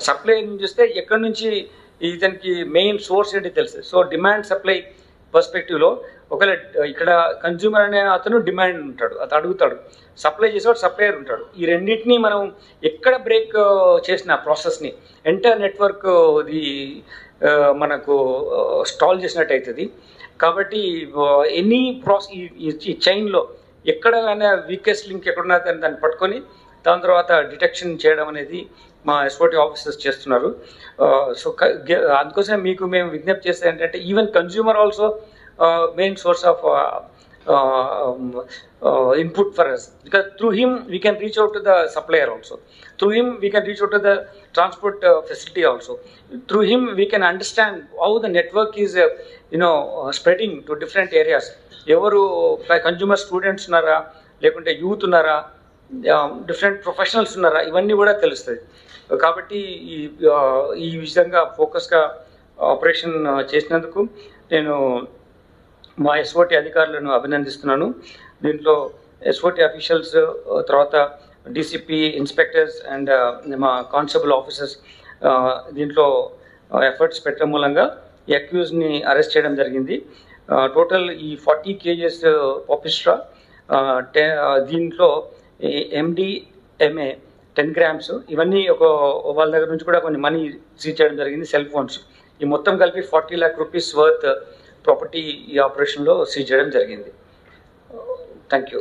Supply చూస్తే ఎక్కడి నుంచి ఇతనికి మెయిన్ సోర్స్ ఏంటి తెలుస్తుంది. సో డిమాండ్ సప్లై పర్స్పెక్టివ్లో ఒకవేళ ఇక్కడ కన్జ్యూమర్ అనే అతను డిమాండ్ ఉంటాడు, అతను అడుగుతాడు, సప్లై చేసేవాడు సప్లయర్ ఉంటాడు. ఈ రెండింటినీ మనం ఎక్కడ బ్రేక్ చేసిన ప్రాసెస్ని ఎంటైర్ నెట్వర్క్ ఇది మనకు స్టాల్ చేసినట్టు అవుతుంది. కాబట్టి ఎనీ ఈ చైన్లో ఎక్కడైనా వీకెస్ట్ లింక్ ఎక్కడున్నా దాన్ని పట్టుకొని దాని తర్వాత డిటెక్షన్ చేయడం అనేది మా ఎస్ఓటీ ఆఫీసర్స్ చేస్తున్నారు. సో అందుకోసం మీకు మేము విజ్ఞప్తి చేస్తే ఏంటంటే even consumer also main source of input for us, because through him we can reach out to the supplier also, through him we can reach out to the transport facility also, through him we can understand how the network is spreading to different areas. Evaru consumer students unnara lekunte youth unnara different professionals unnara ivanni kuda telustadi. Kabatti ee visanga focus ga operation చేసినందుకు నేను మా SOT అధికారులను అభినందిస్తున్నాను. దీంట్లో SOT officials, తర్వాత DCP, inspectors and మా constable officers దీంట్లో efforts పెట్టడం మూలంగా ఈ అక్యూజ్ని అరెస్ట్ చేయడం జరిగింది. టోటల్ ఈ 40 kgs పాపిస్ట్రా, దీంట్లో MDMA 10 grams, ఇవన్నీ వాళ్ళ దగ్గర నుంచి కూడా కొన్ని మనీ సీజ్ చేయడం జరిగింది, సెల్ ఫోన్స్. ఈ మొత్తం కలిపి 40 lakh rupees వర్త్ ప్రాపర్టీ ఈ ఆపరేషన్లో సీజ్ చేయడం జరిగింది. Thank you.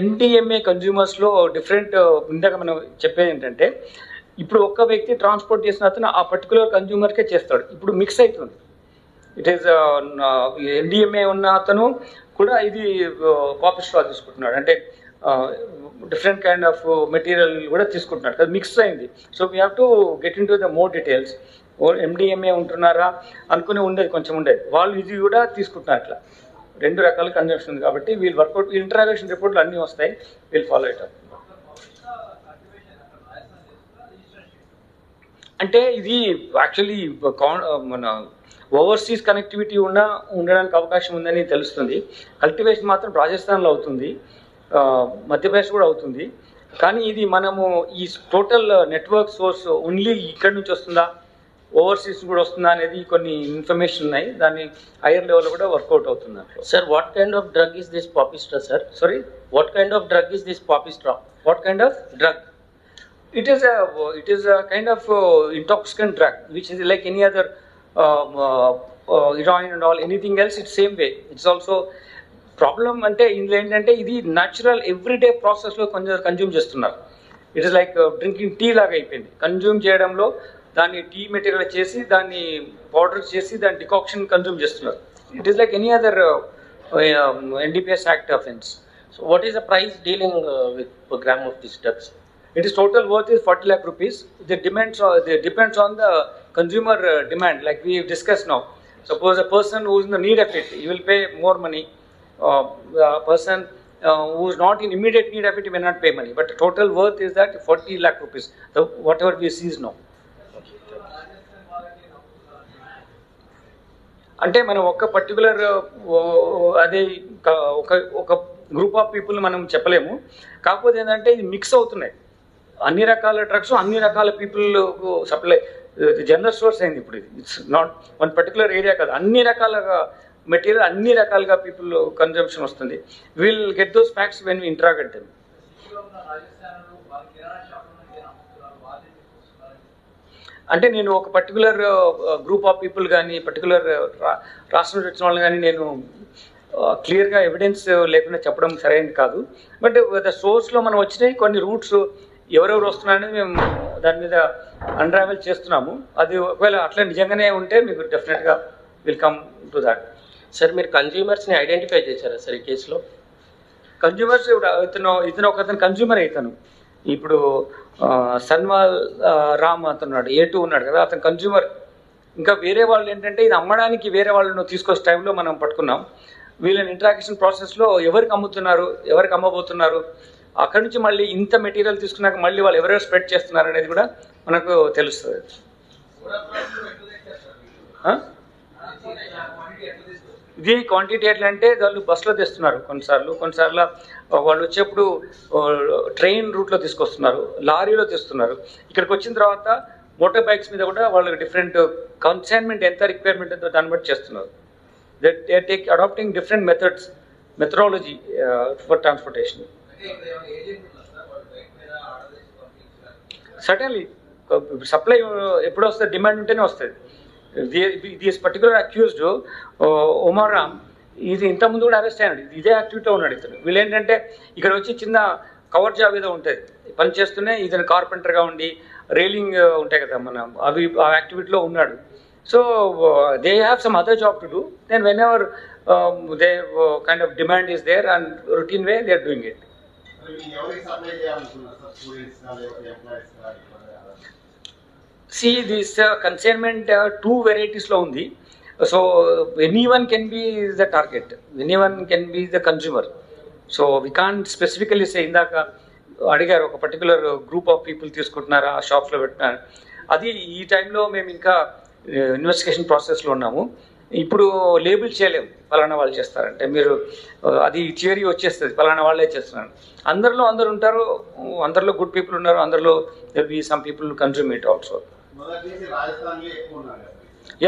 NDMA కన్జ్యూమర్స్లో డిఫరెంట్, ఇందాక మనం చెప్పేది ఏంటంటే ఇప్పుడు ఒక్క వ్యక్తి ట్రాన్స్పోర్ట్ చేసిన అతను ఆ పర్టికులర్ కన్జ్యూమర్కే చేస్తాడు. ఇప్పుడు మిక్స్ అవుతుంది. ఇట్ ఈస్ NDMA ఉన్న అతను కూడా ఇది పాపిస్ట్రా తీసుకుంటున్నాడు, అంటే డిఫరెంట్ కైండ్ ఆఫ్ మెటీరియల్ కూడా తీసుకుంటున్నాడు, అది మిక్స్ అయింది. So we have to get in to the more details. MDMA ఉంటున్నారా అనుకుని ఉండేది, కొంచెం ఉండేది, వాళ్ళు ఇది కూడా తీసుకుంటున్నారు. అట్లా 2 రకాల కన్జంప్షన్ ఉంది. కాబట్టి వీళ్ళు వర్కౌట్ ఇంట్రాగేషన్ రిపోర్ట్లు అన్నీ వస్తాయి, వీళ్ళు ఫాలో అవుతారు. అంటే ఇది యాక్చువల్లీ మన ఓవర్సీస్ కనెక్టివిటీ ఉండడానికి అవకాశం ఉందని తెలుస్తుంది. కల్టివేషన్ మాత్రం రాజస్థాన్లో అవుతుంది, మధ్యప్రదేశ్ కూడా అవుతుంది. కానీ ఇది మనము ఈ టోటల్ నెట్వర్క్ సోర్స్ ఓన్లీ ఇక్కడి నుంచి వస్తుందా, ఓవర్సీస్ కూడా వస్తుందా అనేది కొన్ని ఇన్ఫర్మేషన్ ఉన్నాయి. దాన్ని హైయర్ లెవెల్లో కూడా వర్కౌట్ అవుతుంది. Sir, what kind of drug is this పాపిస్ట్రా sir? Sorry, what kind of drug is this పాపిస్ట్రా? What kind of drug? It is a kind of intoxicant drug, which is like any other heroin and all, anything else, it's same way. It's also problem ante indlo entante idi natural everyday process lo consume చేస్తున్నారు. It is like drinking tea లాగా అయిపోయింది. Consume చేయడంలో దాన్ని tea material చేసి దాన్ని powder చేసి దాని decoction consume చేస్తున్నారు. It is like any other NDPS Act offense. So what is the price dealing with per gram of these drugs? It is total worth is 40 lakh rupees. It depends on the consumer demand, like we discussed now. Suppose a person who is in the need of it, he will pay more money. A person who is not in immediate need of it, he may not pay money. But the total worth is that 40 lakh rupees. So whatever we seize now. అంటే మనం ఒక particular అదే ఒక group of people మనం చెప్పలేము. కాకపోతే ఏంటంటే ఇది మిక్స్ అవుతున్నాయి, అన్ని రకాల డ్రగ్స్ అన్ని రకాల పీపుల్ సప్లై జనరల్ సోర్స్ అయింది ఇప్పుడు. ఇది it's not one particular area కాదు, అన్ని రకాలుగా మెటీరియల్ అన్ని రకాలుగా పీపుల్ కన్జంప్షన్ వస్తుంది. Will get those facts when we interrogate them. అంటే నేను ఒక పర్టికులర్ గ్రూప్ ఆఫ్ పీపుల్ కానీ పర్టికులర్ రాష్ట్రం వచ్చిన వాళ్ళని కానీ నేను క్లియర్గా ఎవిడెన్స్ లేకుండా చెప్పడం సరైనది కాదు. బట్ ద సోర్స్లో మనం వచ్చినాయి కొన్ని రూట్స్ ఎవరెవరు వస్తున్నారని మేము దాని మీద అన్రావెల్ చేస్తున్నాము. అది ఒకవేళ అట్లా నిజంగానే ఉంటే మీకు డెఫినెట్గా will come to that. Sir, మీరు కన్జ్యూమర్స్ని ఐడెంటిఫై చేశారా సార్ ఈ కేసులో? కన్జ్యూమర్స్ ఇతను ఒక అతను కన్జ్యూమర్ అవుతాను. ఇప్పుడు సన్వాల్ రామ్ అతనున్నాడు, A2 ఉన్నాడు కదా, అతను కన్జ్యూమర్. ఇంకా వేరే వాళ్ళు ఏంటంటే ఇది అమ్మడానికి వేరే వాళ్ళను తీసుకొచ్చే టైంలో మనం పట్టుకున్నాం. వీళ్ళని ఇంట్రాక్షన్ ప్రాసెస్లో ఎవరికి అమ్ముతున్నారు, ఎవరికి అమ్మబోతున్నారు, అక్కడి నుంచి మళ్ళీ ఇంత మెటీరియల్ తీసుకున్నాక మళ్ళీ వాళ్ళు ఎవరెవరు స్ప్రెడ్ చేస్తున్నారు అనేది కూడా మనకు తెలుస్తుంది. ఇదే క్వాంటిటీ ఎట్లా అంటే వాళ్ళు బస్సులో తెస్తున్నారు కొన్నిసార్లు వాళ్ళు వచ్చేప్పుడు ట్రైన్ రూట్లో తీసుకొస్తున్నారు, లారీలో తెస్తున్నారు. ఇక్కడికి వచ్చిన తర్వాత మోటార్ బైక్స్ మీద కూడా వాళ్ళకి డిఫరెంట్ కన్సైన్మెంట్ ఎంత రిక్వైర్మెంట్ ఎంతో దాన్ని బట్టి చేస్తున్నారు. They take adapting different methodology for transportation. Certainly supply ఎప్పుడు వస్తుంది, డిమాండ్ ఉంటేనే వస్తుంది. This particular accused Omar Ram ఇది ఇంతకుముందు కూడా అరెస్ట్ అయినాడు, ఇదే యాక్టివిటీలో ఉన్నాడు ఇతను. వీళ్ళు ఏంటంటే ఇక్కడ వచ్చి చిన్న కవర్ జాబ్ ఏదో ఉంటుంది పని చేస్తూనే ఇతను కార్పెంటర్గా ఉండి రైలింగ్ ఉంటాయి కదా అవి ఆ యాక్టివిటీలో ఉన్నాడు. So they have some other job to do, then whenever they kind of demand is there and routine way they are doing it. See, this consignment two varieties lo undi. So anyone can be the target, anyone can be the consumer. So we can't specifically say indaka adigaru oka particular group of people తీసుకుంటున్నారా ఆ shops లో పెట్టినారు. అది ఈ టైంలో మేము ఇంకా investigation ప్రాసెస్లో ఉన్నాము. ఇప్పుడు లేబుల్ చేయలేము పలానా వాళ్ళు చేస్తారంటే, మీరు అది థియరీ వచ్చేస్తుంది పలానా వాళ్ళే చేస్తున్నారు. అందరిలో అందరు ఉంటారు, అందరిలో గుడ్ పీపుల్ ఉన్నారు, అందరిలో there will be some people who consume it also. Yeah.